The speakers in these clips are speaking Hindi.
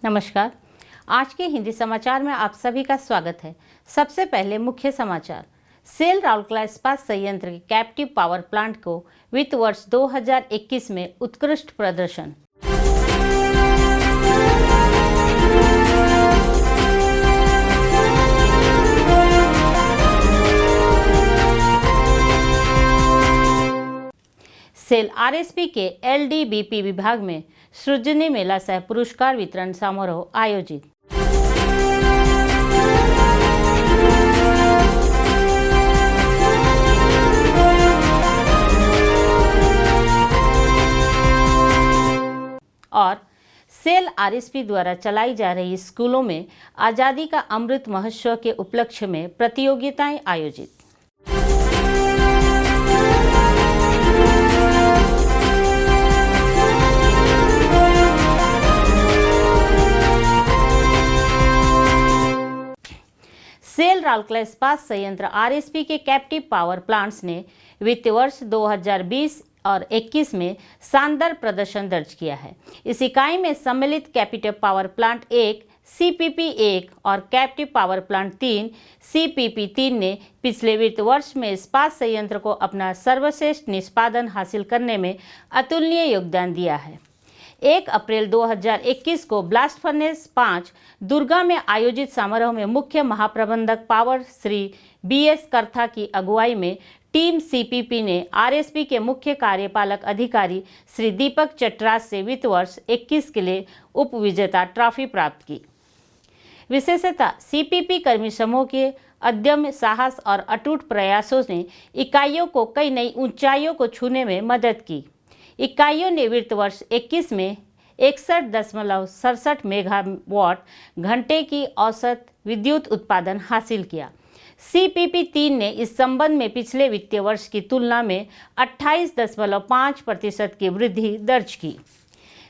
नमस्कार। आज के हिंदी समाचार में आप सभी का स्वागत है। सबसे पहले मुख्य समाचार। सेल राउरकेला इस्पात संयंत्र के कैप्टिव पावर प्लांट को वित्त वर्ष 2021 में उत्कृष्ट प्रदर्शन। सेल आरएसपी के एलडीबीपी विभाग में सृजनी मेला सह पुरस्कार वितरण समारोह आयोजित। और सेल आरएसपी द्वारा चलाई जा रही स्कूलों में आज़ादी का अमृत महोत्सव के उपलक्ष्य में प्रतियोगिताएं आयोजित। सेल राउरकेला इस्पात संयंत्र आरएसपी के कैप्टिव पावर प्लांट्स ने वित्त वर्ष 2020 और 21 में शानदार प्रदर्शन दर्ज किया है। इस इकाई में सम्मिलित कैप्टिव पावर प्लांट 1 सीपीपी 1 और कैप्टिव पावर प्लांट 3 सीपीपी 3 ने पिछले वित्त वर्ष में इस्पात संयंत्र को अपना सर्वश्रेष्ठ निष्पादन हासिल करने में अतुलनीय योगदान दिया है। 1 अप्रैल 2021 को ब्लास्ट फर्नेस 5 दुर्गा में आयोजित समारोह में मुख्य महाप्रबंधक पावर श्री बीएस करथा की अगुवाई में टीम सीपीपी ने आरएसपी के मुख्य कार्यपालक अधिकारी श्री दीपक चटराज से वित्त वर्ष 21 के लिए उपविजेता ट्रॉफी प्राप्त की। विशेषतः सीपीपी कर्मी समूह के अदम्य साहस और अटूट प्रयासों ने इकाइयों को कई नई ऊंचाइयों को छूने में मदद की। इकाइयों ने वित्त वर्ष 21 में 61.67 मेगावाट घंटे की औसत विद्युत उत्पादन हासिल किया। सीपीपी 3 ने इस संबंध में पिछले वित्तीय वर्ष की तुलना में 28.5% की वृद्धि दर्ज की।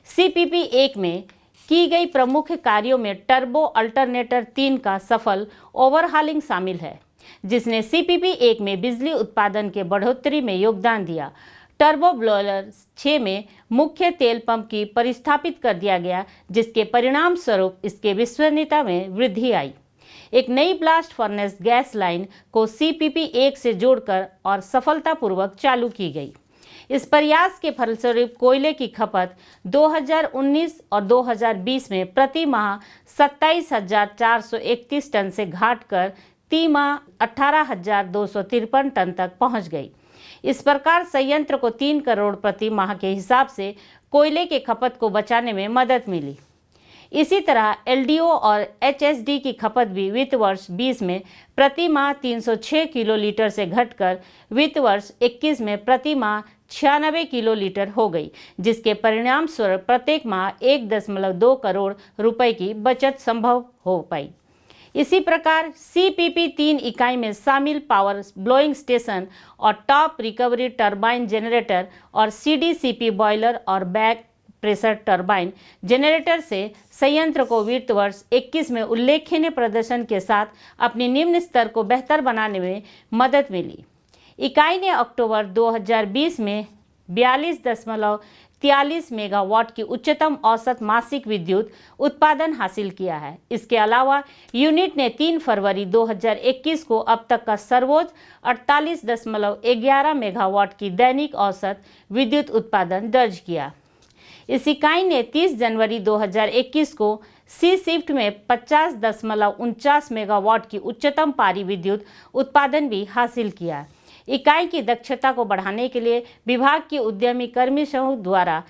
सीपीपी 1 में की गई प्रमुख कार्यों में टर्बो अल्टरनेटर 3 का सफल ओवरहालिंग शामिल है, जिसने सीपीपी 1 में बिजली उत्पादन के बढ़ोतरी में योगदान दिया। टर्बो ब्लोअर 6 में मुख्य तेल पंप की परिस्थापित कर दिया गया, जिसके परिणाम स्वरूप इसके विश्वसनीयता में वृद्धि आई। एक नई ब्लास्ट फर्नेस गैस लाइन को सीपीपी 1 से जोड़कर और सफलतापूर्वक चालू की गई। इस प्रयास के फलस्वरूप कोयले की खपत 2019 और 2020 में प्रति माह 27,431 टन से घटकर तिमाही 18,253 टन तक पहुंच गई। इस प्रकार संयंत्र को 3 करोड़ प्रति माह के हिसाब से कोयले के खपत को बचाने में मदद मिली। इसी तरह एलडीओ और एचएसडी की खपत भी वित्त वर्ष 20 में प्रति माह 306 किलोलीटर से घटकर वित्त वर्ष 21 में प्रति माह 96 किलोलीटर हो गई, जिसके परिणाम स्वरूप प्रत्येक माह 1.2 करोड़ रुपए की बचत संभव हो पाई। इसी प्रकार सीपीपी 3 इकाई में शामिल पावर ब्लोइंग स्टेशन और टॉप रिकवरी टरबाइन जनरेटर और सीडीसीपी बॉयलर और बैक प्रेशर टरबाइन जनरेटर से संयंत्र को वित्त वर्ष 21 में उल्लेखनीय प्रदर्शन के साथ अपनी निम्न स्तर को बेहतर बनाने में मदद मिली। इकाई ने अक्टूबर 2020 में 42.43 मेगावाट की उच्चतम औसत मासिक विद्युत उत्पादन हासिल किया है। इसके अलावा यूनिट ने 3 फरवरी 2021 को अब तक का सर्वोच्च 48.11 मेगावाट की दैनिक औसत विद्युत उत्पादन दर्ज किया। इस इकाई ने 30 जनवरी 2021 को सी शिफ्ट में 50.49 मेगावाट की उच्चतम पारी विद्युत उत्पादन भी हासिल किया। इकाई की दक्षता को बढ़ाने के लिए विभाग के उद्यमी कर्मी समूह द्वारा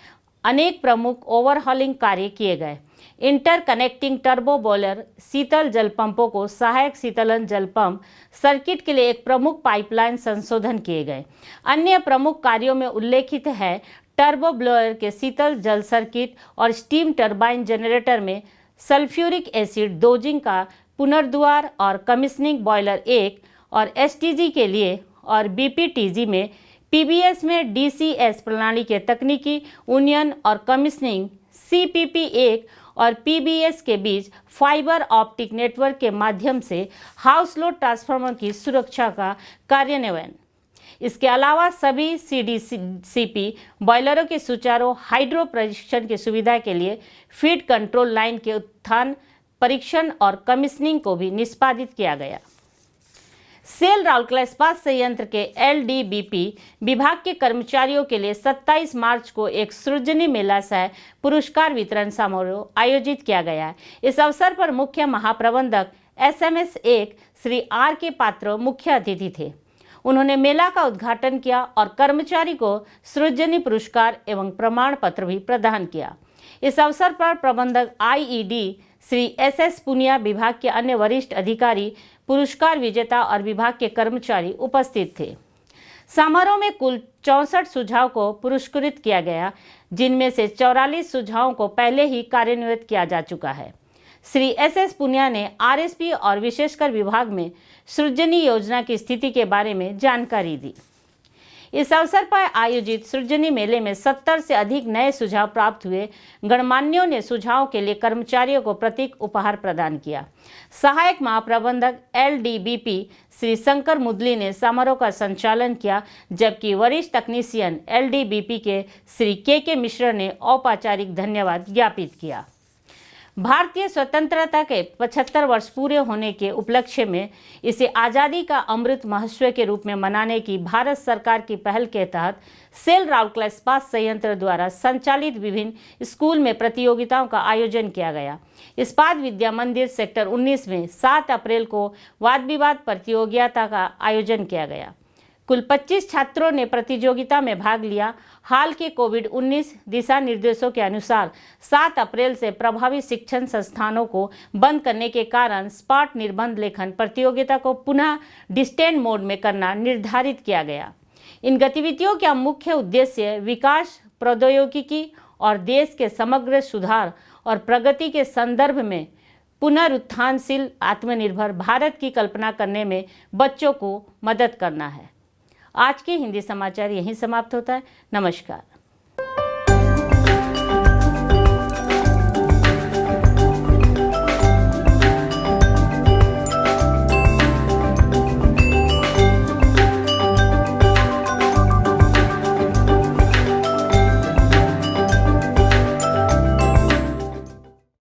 अनेक प्रमुख ओवरहॉलिंग कार्य किए गए। इंटरकनेक्टिंग टर्बो बॉयलर, शीतल जल पंपों को सहायक शीतलन जल पंप सर्किट के लिए एक प्रमुख पाइपलाइन संशोधन किए गए। अन्य प्रमुख कार्यों में उल्लेखित है टर्बो ब्लोअर के शीतल जल सर्किट और स्टीम टरबाइन जनरेटर में सल्फ्यूरिक एसिड डोजिंग का पुनर्द्वार और कमिश्निंग बॉयलर 1 और एसटीजी के लिए और बीपीटीजी में पीबीएस में डीसीएस प्रणाली के तकनीकी उन्नयन और कमिश्निंग सीपीपी 1 और पीबीएस के बीच फाइबर ऑप्टिक नेटवर्क के माध्यम से हाउस लोड ट्रांसफार्मर की सुरक्षा का कार्यान्वयन। इसके अलावा सभी सीडीसीपी बॉयलरों के सुचारू हाइड्रो परीक्षण की सुविधा के लिए फीड कंट्रोल लाइन के उत्थान, परीक्षण और कमीशनिंग को भी निष्पादित किया गया। सेल राउरकेला इस्पात संयंत्र के एलडीबीपी विभाग के कर्मचारियों के लिए 27 मार्च को एक सृजनी मेला सह पुरस्कार वितरण समारोह आयोजित किया गया है। इस अवसर पर मुख्य महाप्रबंधक SMS 1 श्री R.K. पात्र मुख्य अतिथि थे। उन्होंने मेला का उद्घाटन किया और कर्मचारी को सृजनी पुरस्कार एवं प्रमाण पत्र भी प्रदान किया। इस अवसर पर प्रबंधक IED श्री SS पुनिया, विभाग के अन्य वरिष्ठ अधिकारी, पुरस्कार विजेता और विभाग के कर्मचारी उपस्थित थे। समारोह में कुल 64 सुझाव को पुरस्कृत किया गया, जिनमें से 44 सुझावों को पहले ही कार्यान्वित किया जा चुका है। श्री SS पुनिया ने RSP और विशेषकर विभाग में सृजनी योजना की स्थिति के बारे में जानकारी दी। इस अवसर पर आयोजित सृजनी मेले में 70 से अधिक नए सुझाव प्राप्त हुए। गणमान्यों ने सुझावों के लिए कर्मचारियों को प्रतीक उपहार प्रदान किया। सहायक महाप्रबंधक LDBP श्री शंकर मुदली ने समारोह का संचालन किया, जबकि वरिष्ठ तकनीशियन LDBP के श्री KK मिश्र ने औपचारिक धन्यवाद ज्ञापित किया। भारतीय स्वतंत्रता के 75 वर्ष पूरे होने के उपलक्ष्य में इसे आज़ादी का अमृत महोत्सव के रूप में मनाने की भारत सरकार की पहल के तहत सेल राउरकेला इस्पात संयंत्र द्वारा संचालित विभिन्न स्कूल में प्रतियोगिताओं का आयोजन किया गया। इस्पात विद्या मंदिर सेक्टर 19 में 7 अप्रैल को वाद विवाद प्रतियोगिता का आयोजन किया गया। कुल 25 छात्रों ने प्रतियोगिता में भाग लिया। हाल के कोविड-19 दिशा निर्देशों के अनुसार 7 अप्रैल से प्रभावी शिक्षण संस्थानों को बंद करने के कारण स्पॉट निबंध लेखन प्रतियोगिता को पुनः डिस्टेंस मोड में करना निर्धारित किया गया। इन गतिविधियों का मुख्य उद्देश्य विकास, प्रौद्योगिकी और देश के समग्र सुधार और प्रगति के संदर्भ में पुनरुत्थानशील आत्मनिर्भर भारत की कल्पना करने में बच्चों को मदद करना है। आज के हिंदी समाचार यहीं समाप्त होता है। नमस्कार।